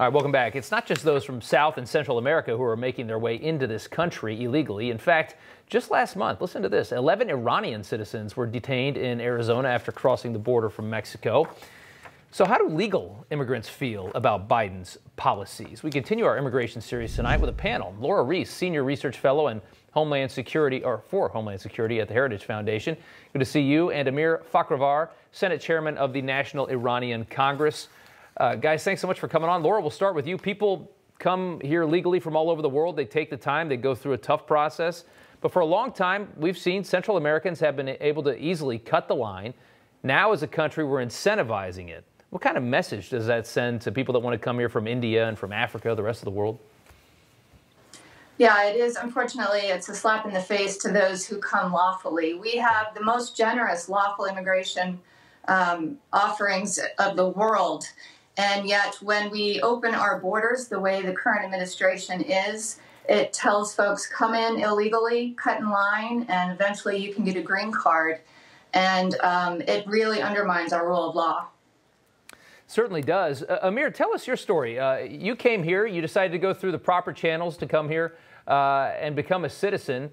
All right, welcome back. It's not just those from South and Central America who are making their way into this country illegally. In fact, just last month, listen to this, 11 Iranian citizens were detained in Arizona after crossing the border from Mexico. So how do legal immigrants feel about Biden's policies? We continue our immigration series tonight with a panel. Laura Reese, Senior Research Fellow in Homeland Security, or for Homeland Security at the Heritage Foundation. Good to see you. And Amir Fkhravar, Senate Chairman of the National Iranian Congress. Guys, thanks so much for coming on. Laura, we'll start with you. People come here legally from all over the world. They take the time. They go through a tough process. But for a long time, we've seen Central Americans have been able to easily cut the line. Now, as a country, we're incentivizing it. What kind of message does that send to people that want to come here from India and from Africa, the rest of the world? Yeah, it is. Unfortunately, it's a slap in the face to those who come lawfully. We have the most generous lawful immigration offerings of the world. And yet, when we open our borders the way the current administration is, it tells folks, come in illegally, cut in line, and eventually you can get a green card. And it really undermines our rule of law. Certainly does. Amir, tell us your story. You came here. You decided to go through the proper channels to come here and become a citizen.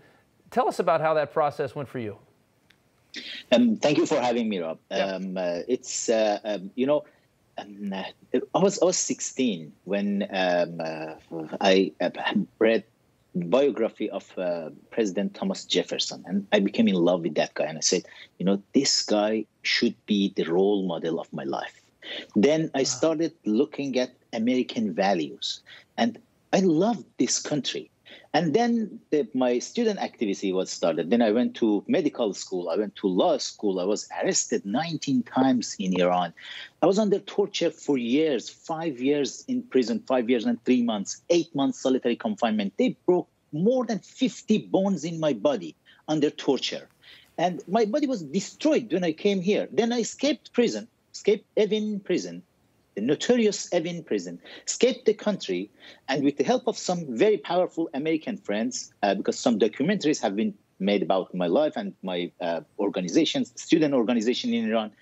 Tell us about how that process went for you. Thank you for having me, Rob. It's, you know, I was 16 when I read the biography of President Thomas Jefferson, and I became in love with that guy. And I said, you know, this guy should be the role model of my life. Then I started looking at American values, and I loved this country. And then my student activity was started. Then I went to medical school. I went to law school. I was arrested 19 times in Iran. I was under torture for years, 5 years in prison, 5 years and 3 months, 8 months solitary confinement. They broke more than 50 bones in my body under torture. And my body was destroyed when I came here. Then I escaped prison. Escaped Evin prison, the notorious Evin prison, escaped the country, and with the help of some very powerful American friends, because some documentaries have been made about my life and my organizations, student organization in Iran,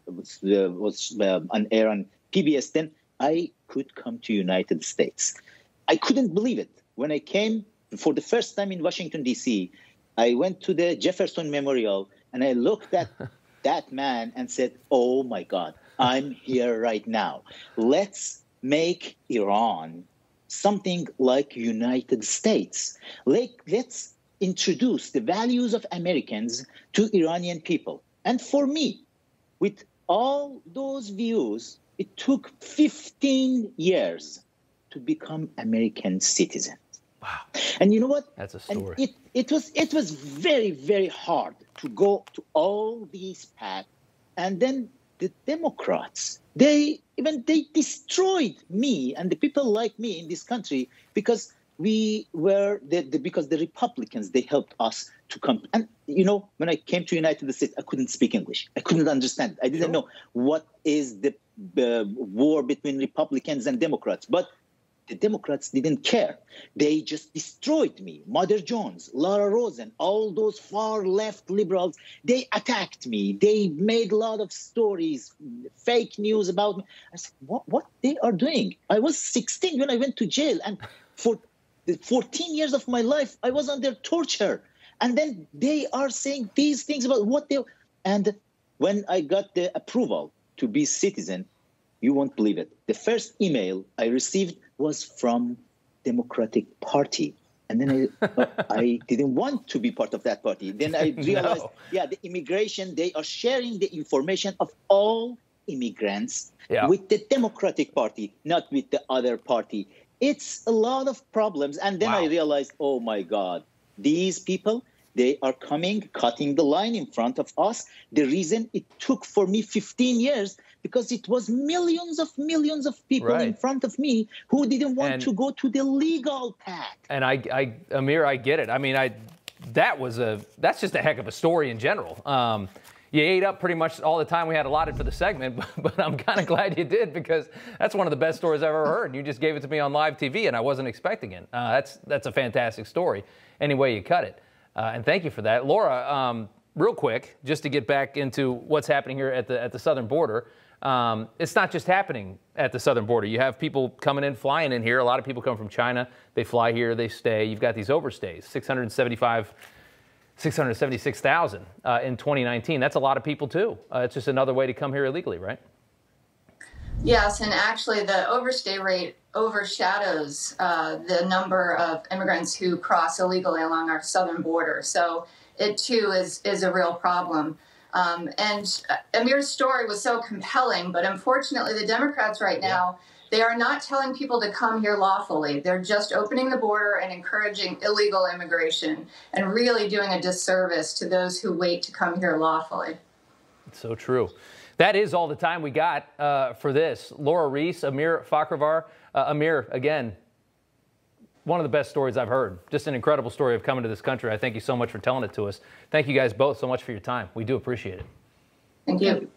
was on air on PBS, then I could come to United States. I couldn't believe it. When I came for the first time in Washington, D.C., I went to the Jefferson Memorial, and I looked at that man and said, oh my God, I'm here right now. Let's make Iran something like United States. Let's introduce the values of Americans to Iranian people. And for me, with all those views, it took 15 years to become American citizens. Wow. And you know what? That's a story. And it was very, very hard to go to all these paths. And then the Democrats, they destroyed me and the people like me in this country because because the Republicans, they helped us to come. And, you know, when I came to United States, I couldn't speak English. I couldn't understand. I didn't know what is the war between Republicans and Democrats. But the Democrats didn't care. They just destroyed me. Mother Jones, Laura Rosen, all those far left liberals, they attacked me. They made a lot of stories, fake news about me. I said, what they are doing? I was 16 when I went to jail. And for the 14 years of my life, I was under torture. And then they are saying these things about what they... And when I got the approval to be citizen, you won't believe it. The first email I received was from Democratic Party. And then I didn't want to be part of that party. Then I realized, the immigration, they are sharing the information of all immigrants with the Democratic Party, not with the other party. It's a lot of problems. And then I realized, oh my God, these people, they are coming, cutting the line in front of us. The reason it took for me 15 years, because it was millions of people in front of me who didn't want to go to the legal path. And Amir, I get it. I mean, that's just a heck of a story in general. You ate up pretty much all the time we had allotted for the segment, but I'm kind of glad you did, because that's one of the best stories I've ever heard. You just gave it to me on live TV, and I wasn't expecting it. That's a fantastic story, any way you cut it. And thank you for that. Laura, real quick, just to get back into what's happening here at the southern border. It's not just happening at the southern border. You have people coming in, flying in here. A lot of people come from China. They fly here, they stay. You've got these overstays, 676,000 in 2019. That's a lot of people, too. It's just another way to come here illegally, right? Yes, and actually the overstay rate overshadows the number of immigrants who cross illegally along our southern border. So it, too, is a real problem. And Amir's story was so compelling, but unfortunately the Democrats right now, they are not telling people to come here lawfully. They're just opening the border and encouraging illegal immigration and really doing a disservice to those who wait to come here lawfully. It's so true. That is all the time we got for this. Laura Reese, Amir Fkhravar. Amir, again, one of the best stories I've heard. Just an incredible story of coming to this country. I thank you so much for telling it to us. Thank you guys both so much for your time. We do appreciate it. Thank you.